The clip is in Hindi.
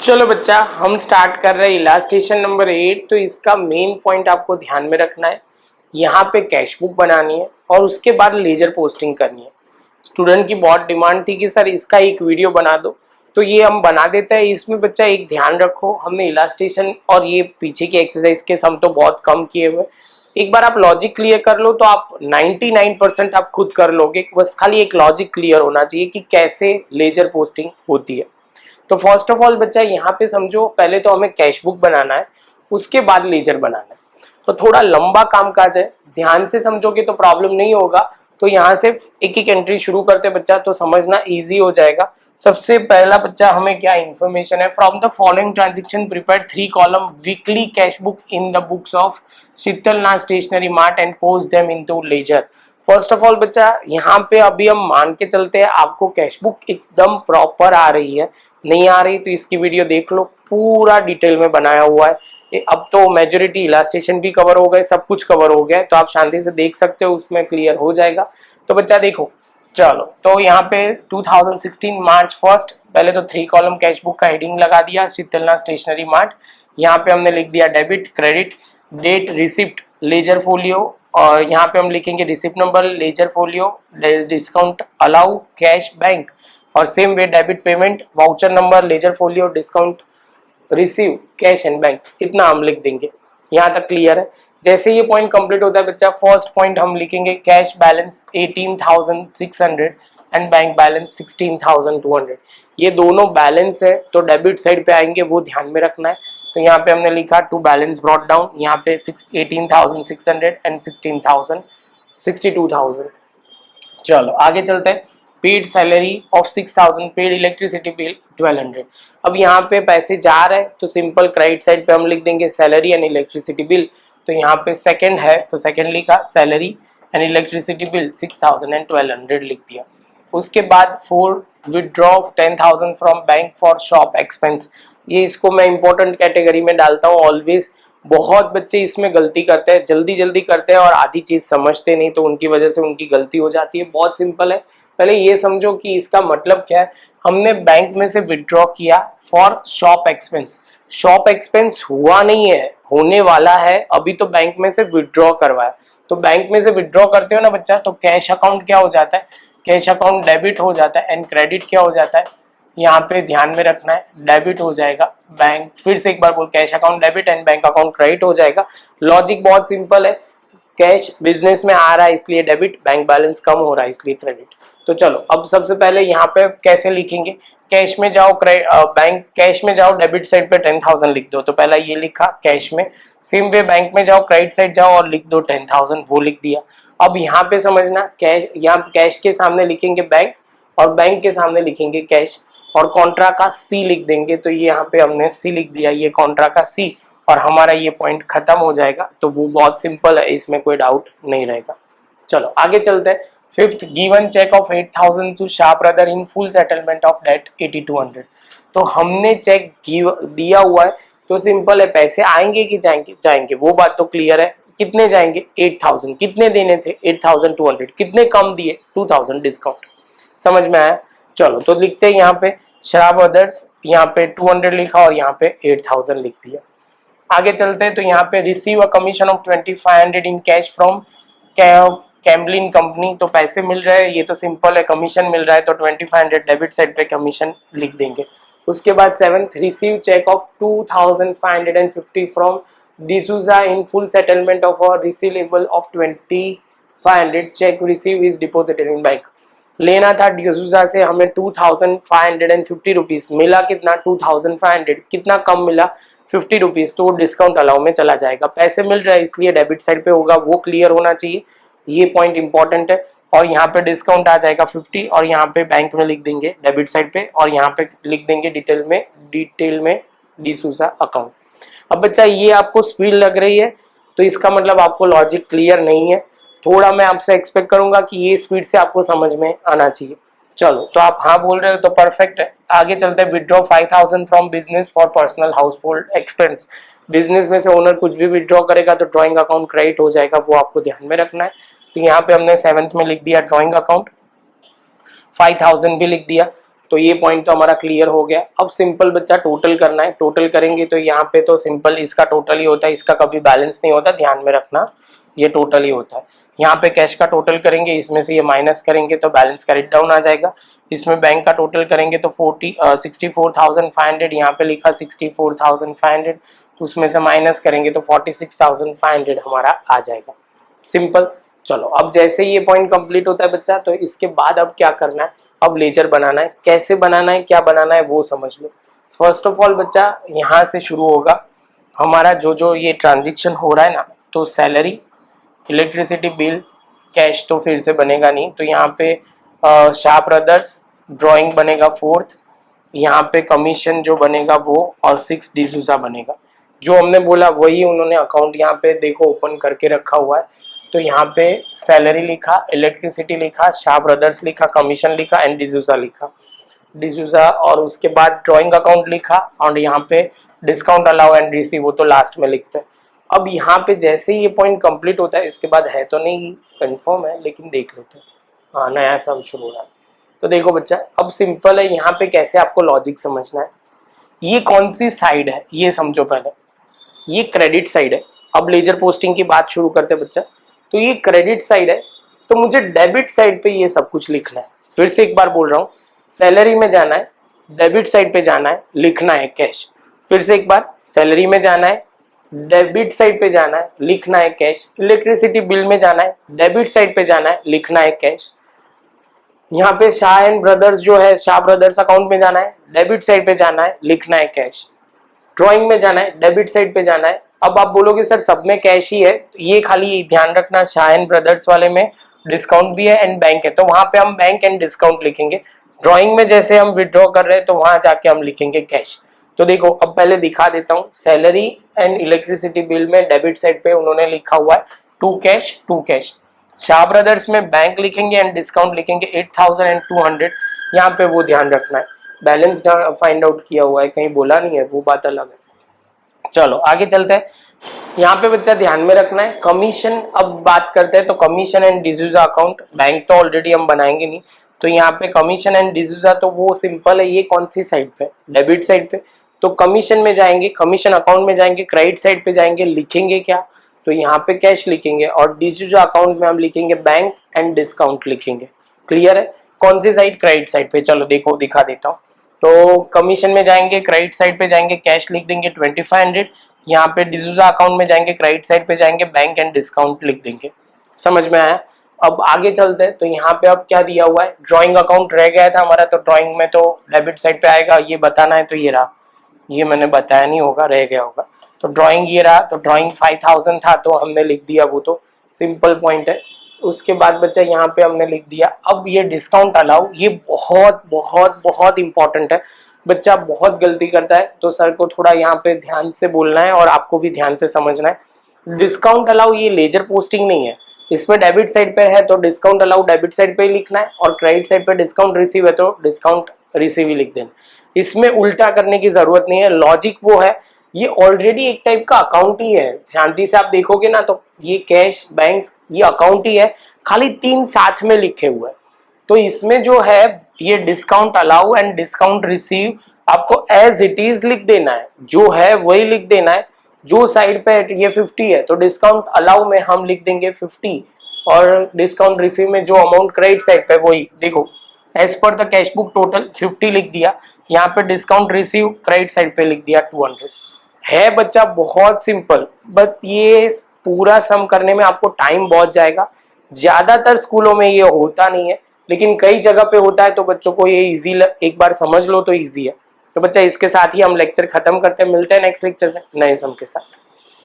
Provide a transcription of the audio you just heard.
चलो बच्चा, हम स्टार्ट कर रहे हैं इलास्ट्रेशन नंबर 8। तो इसका मेन पॉइंट आपको ध्यान में रखना है। यहाँ पे कैश बुक बनानी है और उसके बाद लेजर पोस्टिंग करनी है। स्टूडेंट की बहुत डिमांड थी कि सर इसका एक वीडियो बना दो, तो ये हम बना देते हैं। इसमें बच्चा एक ध्यान रखो, हमने इलास्ट्रेशन और ये पीछे की एक्सरसाइज के सम तो बहुत कम किए हुए। एक बार आप लॉजिक क्लियर कर लो तो आप 99% आप खुद कर लोगे। बस खाली एक लॉजिक क्लियर होना चाहिए कि कैसे लेजर पोस्टिंग होती है। तो फर्स्ट ऑफ ऑल बच्चा यहाँ पे समझो, पहले तो हमें कैश बुक बनाना है, उसके बाद लेजर बनाना है। तो थोड़ा लंबा काम काज है, ध्यान से समझोगे तो प्रॉब्लम नहीं होगा। तो यहाँ से एक एक एंट्री शुरू करते बच्चा, तो समझना इजी हो जाएगा। सबसे पहला बच्चा हमें क्या इन्फॉर्मेशन है, from the following transaction prepare 3 column weekly cash book in the books of Sheetalnath stationery mart and post them into ledger. First of all बच्चा, यहाँ पे अभी हम मान के चलते हैं आपको कैश बुक एकदम प्रॉपर आ रही है। नहीं आ रही तो इसकी वीडियो देख लो, पूरा डिटेल में बनाया हुआ है। अब तो मेजोरिटी इलास्ट्रेशन भी कवर हो गए, सब कुछ कवर हो गया है, तो आप शांति से देख सकते हो, उसमें क्लियर हो जाएगा। तो बच्चा देखो, चलो तो यहाँ पे 2016 मार्च 1, पहले तो 3 कॉलम कैश बुक का हेडिंग लगा दिया, शीतलनाथ स्टेशनरी मार्ट। यहाँ पे हमने लिख दिया debit, credit, date, receipt, ledger folio, और यहाँ पे हम लिखेंगे receipt number, ledger folio, discount allow, cash, bank, और same way debit payment, voucher number, ledger folio, discount, receive, cash and bank. इतना हम लिख देंगे। यहाँ तक क्लियर है। जैसे ये पॉइंट कंप्लीट होता है बच्चा, फर्स्ट पॉइंट हम लिखेंगे cash balance 18,600 and bank balance 16,200। ये दोनों बैलेंस है, तो डेबिट साइड पे आएंगे, वो ध्यान में रखना है। तो यहाँ पे हमने लिखा टू बैलेंस ब्रॉट डाउन, यहाँ पे 18,600 एंड 16,000, 62,000। चलो आगे चलते हैं। Paid salary of 6,000, paid electricity bill 1200। अब यहाँ पे पैसे जा रहे हैं तो सिंपल क्रेडिट साइड पे हम लिख देंगे सैलरी एंड इलेक्ट्रिसिटी बिल। तो यहाँ पे सेकंड है तो सेकंड लिखा, salary and electricity bill 6,000 and 1200 लिख दिया। उसके बाद 4 withdraw 10,000 from bank for shop expense. ये इसको मैं इंपॉर्टेंट कैटेगरी में डालता हूँ ऑलवेज। बहुत बच्चे इसमें गलती करते हैं, जल्दी जल्दी करते हैं और आधी चीज समझते नहीं, तो उनकी वजह से उनकी गलती हो जाती है। बहुत सिंपल है, पहले ये समझो कि इसका मतलब क्या है। हमने बैंक में से विड्रॉ किया for shop expense. Shop expense हुआ नहीं है, होने वाला है, अभी तो बैंक में से विड्रॉ करवाया। तो बैंक में से विड्रॉ करते हो ना बच्चा, तो कैश अकाउंट क्या हो जाता है, कैश अकाउंट डेबिट हो जाता है, एंड क्रेडिट क्या हो जाता है, यहाँ पे ध्यान में रखना है, डेबिट हो जाएगा। बैंक, फिर से एक बार बोल, cash account debit and bank account credit हो जाएगा। लॉजिक बहुत सिंपल है, कैश बिजनेस में आ रहा है इसलिए डेबिट, बैंक बैलेंस कम हो रहा है इसलिए क्रेडिट। तो चलो अब सबसे पहले यहाँ पे कैसे लिखेंगे, कैश में जाओ, बैंक कैश में जाओ, डेबिट साइड पे 10,000 लिख दो। तो पहला ये लिखा कैश में, सेम वे बैंक में जाओ, क्रेडिट साइड जाओ और लिख दो 10,000, वो लिख दिया। अब यहाँ पे समझना, कैश, यहाँ कैश के सामने लिखेंगे बैंक और बैंक के सामने लिखेंगे कैश, और कॉन्ट्रा का सी लिख देंगे। तो ये यहाँ पे हमने सी लिख दिया, ये कॉन्ट्रा का सी, और हमारा ये पॉइंट खत्म हो जाएगा। तो वो बहुत सिंपल है, इसमें कोई डाउट नहीं रहेगा। चलो आगे चलते हैं। Fifth, given cheque of 8,000 to Shah brother in full settlement of debt 8,200। तो हमने चेक दिया हुआ है, तो सिंपल है, पैसे आएंगे कि जाएंगे, जाएंगे, वो बात तो क्लियर है। कितने जाएंगे, 8,000। कितने देने थे, 8,200। कितने कम दिए, 2,000 डिस्काउंट। समझ में आया। चलो तो लिखते हैं यहाँ पे शाह ब्रदर्स, यहाँ पे 200 लिखा और यहाँ पे 8,000 लिख दिया। आगे चलते हैं। तो यहाँ पे receive a commission of 2,500 in cash from Camlin company. तो पैसे मिल रहे हैं, ये तो सिंपल है, कमीशन मिल रहा है, तो 2,500 डेबिट साइड पे कमीशन लिख देंगे। उसके बाद 7th, receive cheque of 2,550 from D'Souza in full settlement of a receivable of 2,500, cheque receive is deposited in bank. लेना था डिसूजा से हमें 2,550 रुपीज, मिला कितना, 2,500। कितना कम मिला, 50 रुपीज, तो डिस्काउंट अलाउ में चला जाएगा। पैसे मिल रहा है इसलिए डेबिट साइड पे होगा, वो क्लियर होना चाहिए, ये पॉइंट इंपॉर्टेंट है। और यहाँ पे डिस्काउंट आ जाएगा 50, और यहाँ पे बैंक में लिख देंगे डेबिट साइड पे, और यहाँ पे लिख देंगे डिटेल में डिसूजा अकाउंट। अब बच्चा ये आपको स्पीड लग रही है, तो इसका मतलब आपको लॉजिक क्लियर नहीं है। थोड़ा मैं आपसे एक्सपेक्ट करूंगा कि ये स्पीड से आपको समझ में आना चाहिए। चलो तो आप हाँ बोल रहे हो तो परफेक्ट है। आगे चलते हैं। Withdraw 5,000 from business for personal house hold expense. Business में से ओनर कुछ भी विड्रॉ करेगा तो ड्रॉइंग अकाउंट क्रेडिट हो जाएगा, वो आपको ध्यान में रखना है। तो यहाँ पे हमने 7th में लिख दिया ड्रॉइंग अकाउंट, 5,000 भी लिख दिया। तो ये पॉइंट तो हमारा क्लियर हो गया। अब सिंपल बच्चा टोटल करना है। टोटल करेंगे तो यहाँ पे तो सिंपल इसका टोटल ही होता है, इसका कभी बैलेंस नहीं होता, ध्यान में रखना, ये टोटल ही होता है। यहाँ पे कैश का टोटल करेंगे, इसमें से ये माइनस करेंगे तो बैलेंस का रिट डाउन आ जाएगा। इसमें बैंक का टोटल करेंगे तो 64,500, यहाँ पे लिखा 64,500, तो उसमें से माइनस करेंगे तो 46,500 हमारा आ जाएगा। सिंपल। चलो अब जैसे ये पॉइंट कंप्लीट होता है बच्चा, तो इसके बाद अब क्या करना है, अब लेजर बनाना है। कैसे बनाना है, क्या बनाना है वो समझ लो। फर्स्ट ऑफ ऑल बच्चा यहाँ से शुरू होगा हमारा जो ये ट्रांजेक्शन हो रहा है ना, तो सैलरी, इलेक्ट्रिसिटी बिल, कैश तो फिर से बनेगा नहीं, तो यहाँ पे शाह ब्रदर्स ड्राइंग बनेगा 4th, यहाँ पे कमीशन जो बनेगा वो, और 6 डिसूजा बनेगा। जो हमने बोला वही उन्होंने अकाउंट यहाँ पे देखो ओपन करके रखा हुआ है। तो यहाँ पे सैलरी लिखा, इलेक्ट्रिसिटी लिखा, शाह ब्रदर्स लिखा, कमीशन लिखा एंड डिसूजा लिखा, डिसूजा, और उसके बाद ड्राइंग अकाउंट लिखा, और यहाँ पे डिस्काउंट अलाउ एंड रिसीव वो तो लास्ट में लिखते हैं। अब यहाँ पे जैसे ही ये पॉइंट कंप्लीट होता है, इसके बाद है तो नहीं कंफर्म है लेकिन देख लेते हैं। हाँ, नया सम शुरू हो रहा है। तो देखो बच्चा, अब सिंपल है, यहाँ पे कैसे आपको लॉजिक समझना है। ये कौन सी साइड है ये समझो पहले, ये क्रेडिट साइड है। अब लेजर पोस्टिंग की बात शुरू करते हैं बच्चा। तो ये क्रेडिट साइड है, तो मुझे डेबिट साइड पे ये सब कुछ लिखना है। फिर से एक बार बोल रहा हूँ, सैलरी में जाना है, डेबिट साइड पे जाना है, लिखना है कैश। फिर से एक बार, सैलरी में जाना है, डेबिट साइड पे जाना है, लिखना है कैश। इलेक्ट्रिसिटी बिल में जाना है, डेबिट साइड पे जाना है, लिखना है कैश। यहाँ पे शाह एंड ब्रदर्स जो है, शाह ब्रदर्स अकाउंट में जाना है, डेबिट साइड पे जाना है, लिखना है कैश। ड्राइंग में जाना है, डेबिट साइड पे जाना है। अब आप बोलोगे सर सब में कैश ही है, तो ये खाली ध्यान रखना, शाह एंड ब्रदर्स वाले में डिस्काउंट भी है एंड बैंक है, तो वहां पे हम बैंक एंड डिस्काउंट लिखेंगे। ड्राइंग में जैसे हम विड्रॉ कर रहे हैं तो वहां जाके हम लिखेंगे कैश। तो देखो अब पहले दिखा देता हूँ, सैलरी एंड इलेक्ट्रिसिटी बिल में डेबिट साइड पे उन्होंने लिखा हुआ है टू कैश। शाह ब्रदर्स में बैंक लिखेंगे एंड डिस्काउंट लिखेंगे 8,200, यहाँ पे वो ध्यान रखना है। बैलेंस फाइंड आउट किया हुआ है, कहीं बोला नहीं है, वो बात अलग है। चलो आगे चलते हैं। यहाँ पे बच्चा ध्यान में रखना है कमीशन। अब बात करते हैं तो commission and D'Souza account, bank तो ऑलरेडी हम बनाएंगे नहीं, तो यहाँ पे कमीशन एंड डिसूजा तो वो सिंपल है। ये कौन सी साइड पे, डेबिट साइड पे, तो कमीशन में जाएंगे, कमीशन अकाउंट में जाएंगे, क्रेडिट साइड पे जाएंगे, लिखेंगे क्या, तो यहाँ पे कैश लिखेंगे, और डिसूजा अकाउंट में हम लिखेंगे बैंक एंड डिस्काउंट लिखेंगे। क्लियर है, कौन सी साइड, क्रेडिट साइड पे। चलो देखो दिखा देता हूँ। तो कमीशन में जाएंगे, क्रेडिट साइड पे जाएंगे, कैश लिख देंगे 2500। यहाँ पे डिसूजा अकाउंट में जाएंगे, क्रेडिट साइड पे जाएंगे, बैंक एंड डिस्काउंट लिख देंगे। समझ में आया। अब आगे चलते हैं। तो यहाँ पे अब क्या दिया हुआ है, ड्राइंग अकाउंट रह गया था हमारा, तो ड्राइंग में तो डेबिट साइड पे आएगा, ये बताना है, तो ये रहा, ये मैंने बताया नहीं होगा, रह गया होगा। तो ड्राइंग ये रहा, तो ड्राइंग 5000 था तो हमने लिख दिया, वो तो सिंपल पॉइंट है। उसके बाद बच्चा यहाँ पे हमने लिख दिया। अब ये डिस्काउंट अलाउ, ये बहुत बहुत बहुत इंपॉर्टेंट है। बच्चा बहुत गलती करता है, तो सर को थोड़ा यहाँ पे ध्यान से बोलना है और आपको भी ध्यान से समझना है। डिस्काउंट अलाउ ये लेजर पोस्टिंग नहीं है, इसमें डेबिट साइड पे है तो डिस्काउंट अलाउ डेबिट साइड पे ही लिखना है, और क्रेडिट साइड पे डिस्काउंट रिसीव है तो डिस्काउंट रिसीव ही लिख देना। इसमें उल्टा करने की जरूरत नहीं है, लॉजिक वो है, ये ऑलरेडी एक टाइप का अकाउंट ही है। शांति से आप देखोगे ना तो ये कैश, बैंक, ये अकाउंट ही है, खाली 3 साथ में लिखे हुए हैं। तो इसमें जो है ये discount allow and discount receive आपको एज इट इज लिख देना है, जो है वही लिख देना है। जो साइड पे ये 50 है तो डिस्काउंट अलाउ में हम लिख देंगे 50, और डिस्काउंट रिसीव में जो अमाउंट क्रेडिट साइड पे वही। देखो as per the cash book total 50 लिख दिया, यहाँ पे डिस्काउंट रिसीव क्रेडिट साइड पे लिख दिया 200। है बच्चा बहुत सिंपल, बट ये पूरा सम करने में आपको टाइम बहुत जाएगा। ज्यादातर स्कूलों में ये होता नहीं है, लेकिन कई जगह पे होता है, तो बच्चों को ये इजी एक बार समझ लो तो इजी है। तो बच्चा इसके साथ ही हम लेक्चर खत्म करते हैं, मिलते हैं नेक्स्ट लेक्चर में नए सम के साथ।